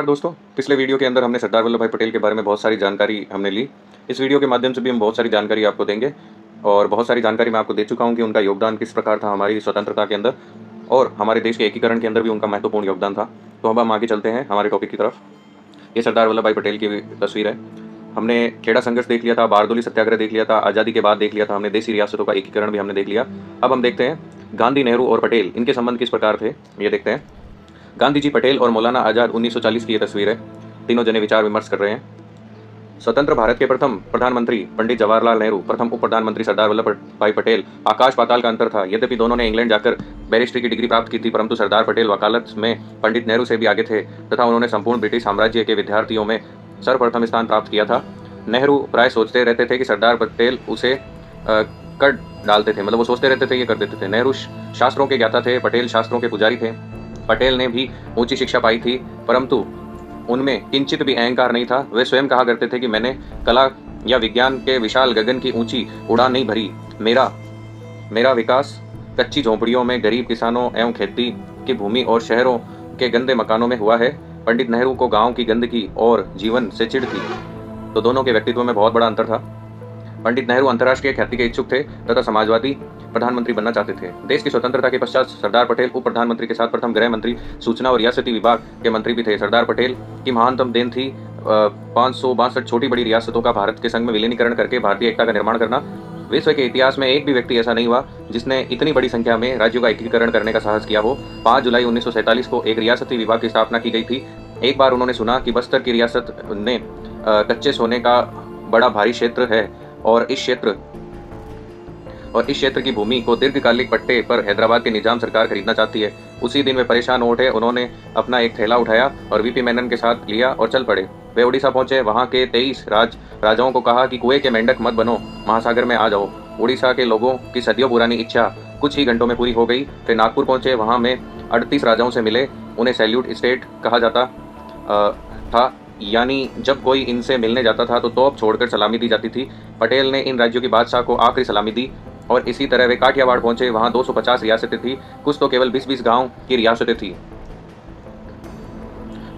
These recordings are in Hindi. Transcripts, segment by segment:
दोस्तों, पिछले वीडियो के अंदर हमने सरदार वल्लभ भाई पटेल के बारे में बहुत सारी जानकारी हमने ली। इस वीडियो के माध्यम से भी हम बहुत सारी जानकारी आपको देंगे और बहुत सारी जानकारी मैं आपको दे चुका हूं कि उनका योगदान किस प्रकार था हमारी स्वतंत्रता के अंदर और हमारे देश के एकीकरण के अंदर भी उनका महत्वपूर्ण योगदान था। तो अब हम आगे चलते हैं हमारे टॉपिक की तरफ। ये सरदार वल्लभ भाई पटेल की तस्वीर है। हमने खेड़ा संघर्ष देख लिया था, बारदोली सत्याग्रह देख लिया था, आज़ादी के बाद देख लिया था हमने, देसी रियासतों का एकीकरण भी हमने देख लिया। अब हम देखते हैं गांधी, नेहरू और पटेल, इनके संबंध किस प्रकार थे, ये देखते हैं। गांधी जी, पटेल और मौलाना आज़ाद 1940 की ये तस्वीर है। तीनों जने विचार विमर्श कर रहे हैं। स्वतंत्र भारत के प्रथम प्रधानमंत्री पंडित जवाहरलाल नेहरू, प्रथम उप प्रधानमंत्री सरदार वल्लभ भाई पटेल, आकाश पाताल का अंतर था। यद्यपि दोनों ने इंग्लैंड जाकर बैरिस्ट्री की डिग्री प्राप्त की थी, परंतु सरदार पटेल वकालत में पंडित नेहरू से भी आगे थे तथा उन्होंने संपूर्ण ब्रिटिश साम्राज्य के विद्यार्थियों में सर्वप्रथम स्थान प्राप्त किया था। नेहरू प्राय सोचते रहते थे कि सरदार पटेल उसे कर डालते थे, मतलब वो सोचते रहते थे ये कर देते थे। नेहरू शास्त्रों के ज्ञाता थे, पटेल शास्त्रों के पुजारी थे। पटेल ने भी ऊंची शिक्षा पाई थी, परंतु उनमें किंचित भी अहंकार नहीं था। वे स्वयं कहा करते थे कि मैंने कला या विज्ञान के विशाल गगन की ऊंची उड़ान नहीं भरी। मेरा विकास कच्ची झोंपड़ियों में, गरीब किसानों एवं खेती की भूमि और शहरों के गंदे मकानों में हुआ है। पंडित नेहरू को गांव की गंदगी और जीवन से चिढ़ थी। तो दोनों के व्यक्तित्व में बहुत बड़ा अंतर था। पंडित नेहरू अंतर्राष्ट्रीय ख्याति के इच्छुक थे तथा समाजवादी प्रधानमंत्री बनना चाहते थे। देश की स्वतंत्रता के पश्चात सरदार पटेल उप प्रधानमंत्री के साथ प्रथम गृह मंत्री, सूचना और रियासती विभाग के मंत्री भी थे। सरदार पटेल की महानतम देन थी 562 छोटी बड़ी रियासतों का भारत के संघ में विलीनीकरण करके भारतीय एकता का निर्माण करना। विश्व के इतिहास में एक भी व्यक्ति ऐसा नहीं हुआ जिसने इतनी बड़ी संख्या में राज्यों का एकीकरण करने का साहस किया हो। 5 जुलाई 1947 को एक रियासती विभाग की स्थापना की गई थी। एक बार उन्होंने सुना कि बस्तर की रियासत ने कच्चे सोने का बड़ा भारी क्षेत्र है और इस क्षेत्र की भूमि को दीर्घकालिक पट्टे पर हैदराबाद की निजाम सरकार खरीदना चाहती है। उसी दिन वे परेशान हो उठे। उन्होंने अपना एक थैला उठाया और वीपी मेनन के साथ लिया और चल पड़े। वे उड़ीसा पहुंचे। वहां के 23 राजाओं को कहा कि कुएं के मेंढक मत बनो, महासागर में आ जाओ। उड़ीसा के लोगों की सदियों पुरानी इच्छा कुछ ही घंटों में पूरी हो गई। फिर नागपुर पहुंचे। वहां में 38 राजाओं से मिले। उन्हें सैल्यूट स्टेट कहा जाता था, यानी जब कोई इनसे मिलने जाता था तो तोप छोड़कर सलामी दी जाती थी। पटेल ने इन राज्यों की बादशाह को आखिरी सलामी दी और इसी तरह वे काठियावाड़ पहुंचे। वहां 250 रियासतें थी, कुछ तो केवल 20-20 गांव की रियासतें थी।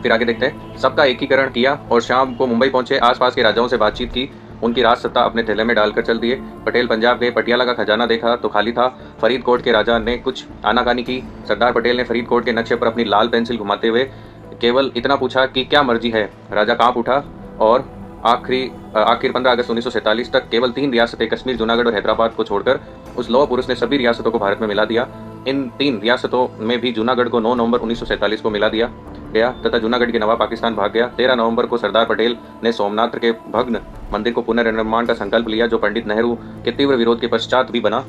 फिर आगे देखते हैं। सबका एकीकरण किया और शाम को मुंबई पहुंचे। आसपास के राजाओं से बातचीत की, उनकी राज सत्ता अपने थैले में डालकर चल दिए। पटेल पंजाब गए। पटियाला का खजाना देखा तो खाली था। फरीदकोट के राजा ने कुछ आनाकानी की। सरदार पटेल ने फरीदकोट के नक्शे पर अपनी लाल पेंसिल घुमाते हुए केवल इतना पूछा कि क्या मर्जी है। राजा कांप उठा और आखिर 15 अगस्त 1947 तक केवल 3 रियासतें, कश्मीर, जूनागढ़ और हैदराबाद को छोड़कर उस लौह पुरुष ने सभी रियासतों को भारत में मिला दिया। इन 3 रियासतों में भी जूनागढ़ को 9 नवंबर 1947 को मिला दिया गया तथा जूनागढ़ के नवाब पाकिस्तान भाग गया। 13 नवंबर को सरदार पटेल ने सोमनाथ के भग्न मंदिर को पुनर्निर्माण का संकल्प लिया, जो पंडित नेहरू के तीव्र विरोध के पश्चात भी बना।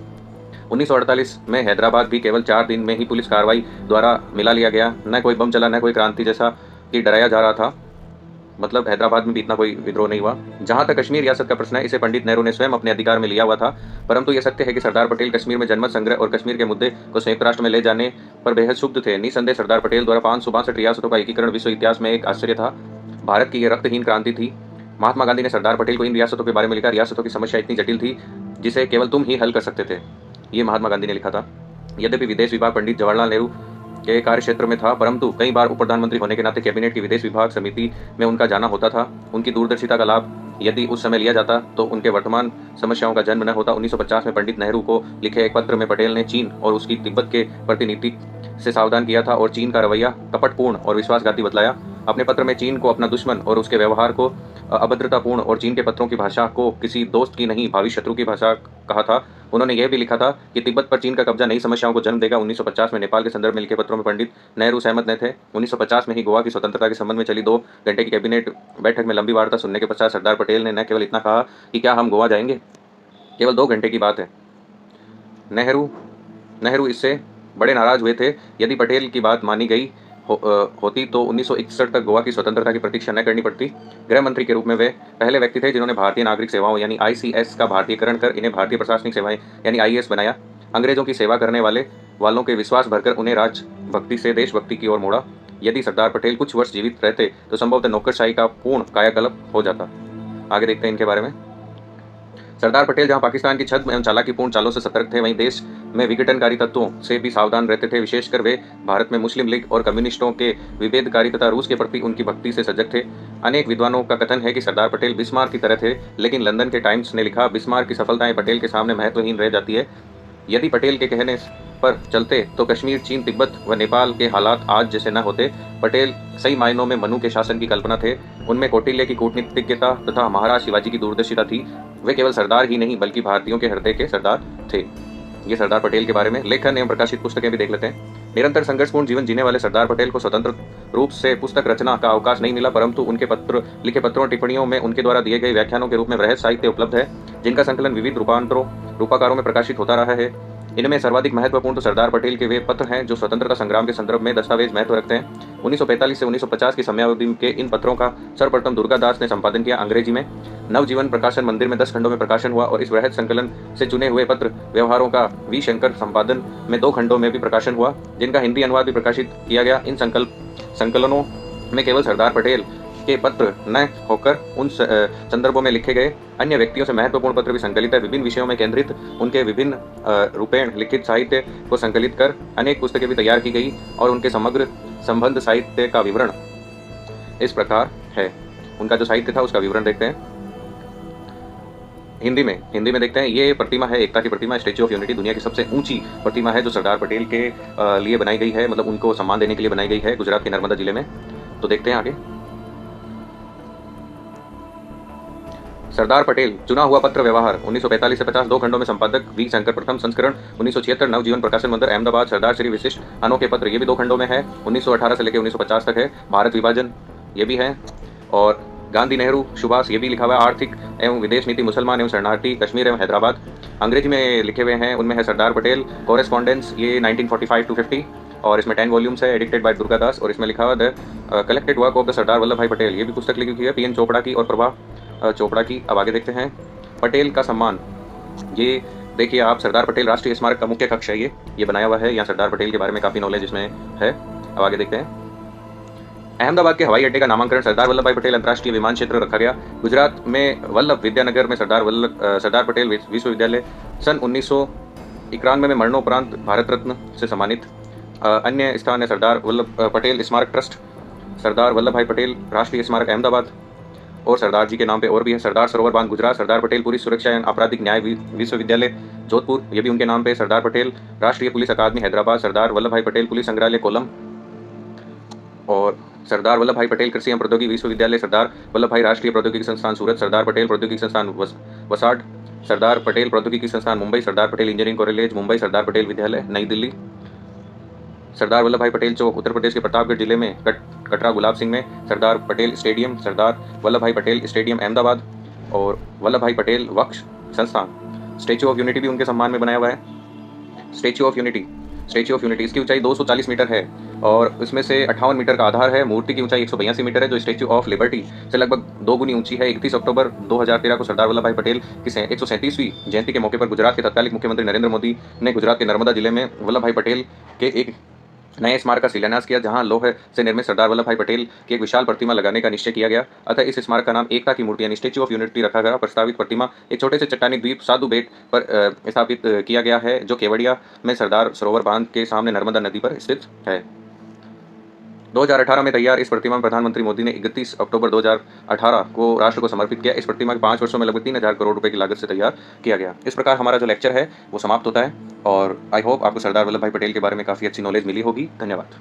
1948 में हैदराबाद भी केवल 4 दिन में ही पुलिस कार्रवाई द्वारा मिला लिया गया। न कोई बम चला, न कोई क्रांति जैसा कि डराया जा रहा था। मतलब हैदराबाद में भी इतना कोई विद्रोह नहीं हुआ। जहां तक कश्मीर रियासत का प्रश्न है, इसे पंडित नेहरू ने स्वयं अपने अधिकार में लिया हुआ था। परंतु यह सत्य है कि सरदार पटेल कश्मीर में जनमत संग्रह और कश्मीर के मुद्दे को संयुक्त राष्ट्र में ले जाने पर बेहद क्षुब्ध थे। निसंदेह सरदार पटेल द्वारा 562 रियासतों का एकीकरण विश्व इतिहास में एक आश्चर्य था। भारत की यह रक्तहीन क्रांति थी। महात्मा गांधी ने सरदार पटेल को इन रियासतों के बारे में लिखा, रियासतों की समस्या इतनी जटिल थी जिसे केवल तुम ही हल कर सकते थे। ये महात्मा गांधी ने लिखा था। यद्यपि विदेश विभाग पंडित जवाहरलाल नेहरू के कार्य क्षेत्र में था, परंतु कई बार उप प्रधानमंत्री होने के नाते कैबिनेट की विदेश विभाग समिति में उनका जाना होता था। उनकी दूरदर्शिता का लाभ यदि उस समय लिया जाता तो उनके वर्तमान समस्याओं का जन्म न होता। 1950 में पंडित नेहरू को लिखे एक पत्र में पटेल ने चीन और उसकी तिब्बत के प्रतिनिधि से सावधान किया था और चीन का रवैया कपटपूर्ण और विश्वासघाती बतलाया। अपने पत्र में चीन को अपना दुश्मन और उसके व्यवहार को अभद्रतापूर्ण और चीन के पत्रों की भाषा को किसी दोस्त की नहीं, भावी शत्रु की भाषा कहा था। उन्होंने यह भी लिखा था कि तिब्बत पर चीन का कब्जा नई समस्याओं को जन्म देगा। 1950 में नेपाल के संदर्भ में लिखे पत्रों में पंडित नेहरू सहमत न थे। 1950 में ही गोवा की स्वतंत्रता के संबंध में चली 2 घंटे की कैबिनेट बैठक में लंबी वार्ता सुनने के पश्चात सरदार पटेल ने न केवल इतना कहा कि क्या हम गोवा जाएंगे, केवल 2 घंटे की बात है। नेहरू इससे बड़े नाराज हुए थे। यदि पटेल की बात मानी गई होती तो 1961 तक गोवा की स्वतंत्रता की प्रतीक्षा न करनी पड़ती। गृह मंत्री के रूप में वे पहले व्यक्ति थे जिन्होंने भारतीय नागरिक सेवाओं यानी ICS का भारतीयकरण कर इन्हें भारतीय प्रशासनिक सेवाएं यानी IAS बनाया। अंग्रेजों की सेवा करने वालों के विश्वास भरकर उन्हें राजभक्ति से देशभक्ति की ओर मोड़ा। यदि सरदार पटेल कुछ वर्ष जीवित रहते तो संभवतः नौकरशाही का पूर्ण कायाकल्प हो जाता। आगे देखते हैं इनके बारे में। सरदार पटेल जहां पाकिस्तान की छद्म एवं चालाकीपूर्ण चालों से सतर्क थे, वहीं देश में विघटनकारी तत्वों से भी सावधान रहते थे। विशेषकर वे भारत में मुस्लिम लीग और कम्युनिस्टों के विभेदकारी तथा रूस के प्रति उनकी भक्ति से सजग थे। अनेक विद्वानों का कथन है कि सरदार पटेल बिस्मार्क की तरह थे, लेकिन लंदन के टाइम्स ने लिखा, बिस्मार्क की सफलताएं पटेल के सामने महत्वहीन रह जाती है। यदि पटेल के कहने पर चलते तो कश्मीर, चीन, तिब्बत व नेपाल के हालात आज जैसे न होते। पटेल सही मायनों में मनु के शासन की कल्पना थे। उनमें कौटिल्य की कूटनीतिज्ञता तथा महाराज शिवाजी की दूरदर्शिता थी। वे केवल सरदार ही नहीं बल्कि भारतीयों के हृदय के सरदार थे। ये सरदार पटेल के बारे में लेखन एवं प्रकाशित पुस्तकें भी देख लेते हैं। निरंतर संघर्षपूर्ण जीवन जीने वाले सरदार पटेल को स्वतंत्र रूप से पुस्तक रचना का अवकाश नहीं मिला, परंतु उनके लिखे पत्रों और टिप्पणियों में उनके द्वारा दिए गए व्याख्यानों के रूप में वृहद साहित्य उपलब्ध है, जिनका संकलन विविध रूपाकारों में प्रकाशित होता रहा है। इनमें सर्वाधिक महत्वपूर्ण तो सरदार पटेल के वे पत्र हैं जो स्वतंत्रता संग्राम के संदर्भ में दस्तावेज महत्व रखते हैं। 1945 से 1950 की समयावधि के इन पत्रों का सर्वप्रथम दुर्गादास ने संपादन किया। अंग्रेजी में नवजीवन प्रकाशन मंदिर में 10 खंडों में प्रकाशन हुआ और इस वृहद संकलन से चुने हुए पत्र व्यवहारों का वी शंकर संपादन में 2 खंडों में भी प्रकाशन हुआ, जिनका हिंदी अनुवाद भी प्रकाशित किया गया। इन संकलनों में केवल सरदार पटेल के पत्र न होकर उन संदर्भों में लिखे गए अन्य व्यक्तियों से महत्वपूर्ण पत्र भी संकलित है। विभिन्न विषयों में केंद्रित उनके विभिन्न रूपेण लिखित साहित्य को संकलित कर अनेक पुस्तकें भी तैयार की गई और उनके समग्र संबंध साहित्य का विवरण इस प्रकार है। उनका जो साहित्य था उसका विवरण देखते हैं। हिंदी में देखते हैं। ये प्रतिमा है एकता की प्रतिमा, स्टैच्यू ऑफ यूनिटी, दुनिया की सबसे ऊंची प्रतिमा है जो सरदार पटेल के लिए बनाई गई है, मतलब उनको सम्मान देने के लिए बनाई गई है, गुजरात के नर्मदा जिले में। तो देखते हैं आगे। सरदार पटेल चुना हुआ पत्र व्यवहार 1945 से 50 2 खंडों में संपादक वी शंकर, प्रथम संस्करण 1976 नवजीवन प्रकाशन मंदिर अहमदाबाद। सरदार श्री विशिष्ट अनोखे पत्र, ये भी 2 खंडों में है, 1918 से लेकर 1950 तक है। भारत विभाजन ये भी है और गांधी नेहरू सुभाष ये भी लिखा हुआ है। आर्थिक एवं विदेश नीति, मुसलमान एवं शरणार्थी, कश्मीर एवं हैदराबाद अंग्रेजी में लिखे हुए हैं। उनमें है सरदार पटेल कॉरेस्पॉन्डेंस, ये 1945 to 50 और इसमें 10 वॉल्यूम्स है, एडिक्टेड बाय दुर्गादास। और इसमें लिखा हुआ the collected work of the Sardar Vallabhbhai Patel, ये भी पुस्तक लिखी हुई है PN चोपड़ा की और प्रभा चोपड़ा की। अब आगे देखते हैं। पटेल का सम्मान, ये देखिए आप, सरदार पटेल राष्ट्रीय स्मारक का मुख्य कक्ष है, ये बनाया हुआ है। यहाँ सरदार पटेल के बारे में काफी नॉलेज इसमें है। अब आगे देखते हैं। अहमदाबाद के हवाई अड्डे का नामकरण सरदार वल्लभ भाई पटेल अंतर्राष्ट्रीय विमान क्षेत्र रखा गया। गुजरात में वल्लभ विद्यानगर में सरदार पटेल विश्वविद्यालय सन 1991 में मरणोपरांत भारत रत्न से सम्मानित। अन्य स्थान है सरदार वल्लभ पटेल स्मारक ट्रस्ट, सरदार वल्लभ भाई पटेल राष्ट्रीय स्मारक अहमदाबाद, और सरदार जी के नाम पे और भी है। सरदार सरोवर बांध गुजरात, सरदार पटेल पुलिस सुरक्षा एवं आपराधिक न्याय विश्वविद्यालय जोधपुर, ये भी उनके नाम पे। सरदार पटेल राष्ट्रीय पुलिस अकादमी हैदराबाद, सरदार वल्लभ भाई पटेल पुलिस संग्रहालय कोलम, और सरदार वल्लभ भाई पटेल कृषि एवं प्रौद्योगिकी विश्वविद्यालय, सरदार वल्लभ भाई राष्ट्रीय प्रौद्योगिकी संस्थान सूरत, सरदार पटेल प्रौद्योगिकी संस्थान वसाड, सरदार पटेल प्रौद्योगिकी संस्थान मुंबई, सरदार पटेल इंजीनियरिंग कॉलेज मुंबई, सरदार पटेल विद्यालय नई दिल्ली, सरदार वल्लभ भाई पटेल चौक उत्तर प्रदेश के प्रतापगढ़ जिले में कटरा गुलाब सिंह में, सरदार पटेल स्टेडियम, सरदार वल्लभ भाई पटेल स्टेडियम अहमदाबाद, और वल्लभ भाई पटेल वक्फ संस्थान। स्टैच्यू ऑफ यूनिटी भी उनके सम्मान में बनाया हुआ है। स्टैच्यू ऑफ यूनिटी इसकी ऊंचाई 240 मीटर है और इसमें से 58 मीटर का आधार है। मूर्ति की ऊंचाई 182 मीटर है जो स्टैच्यू ऑफ लिबर्टी से लगभग 2 गुनी ऊंची है। 31 अक्टूबर 2013 को सरदार वल्लभ भाई पटेल की 137वीं जयंती के मौके पर गुजरात के तत्कालीन मुख्यमंत्री नरेंद्र मोदी ने गुजरात के नर्मदा जिले में वल्लभ भाई पटेल के एक नए स्मारक का शिलान्यास किया, जहां लोहे से निर्मित सरदार वल्लभ भाई पटेल की एक विशाल प्रतिमा लगाने का निश्चय किया गया। अतः इस स्मारक का नाम एकता की मूर्ति यानी स्टैच्यू ऑफ यूनिटी रखा गया। प्रस्तावित प्रतिमा एक छोटे से चट्टानी द्वीप साधु बेट पर स्थापित किया गया है जो केवड़िया में सरदार सरोवर बांध के सामने नर्मदा नदी पर स्थित है। 2018 में तैयार इस प्रतिमा में प्रधानमंत्री मोदी ने 31 अक्टूबर 2018 को राष्ट्र को समर्पित किया। इस प्रतिमा के 5 वर्षों में लगभग 3000 करोड़ रुपए की लागत से तैयार किया गया। इस प्रकार हमारा जो लेक्चर है वो समाप्त होता है और आई होप आपको सरदार वल्लभ भाई पटेल के बारे में काफ़ी अच्छी नॉलेज मिली होगी। धन्यवाद।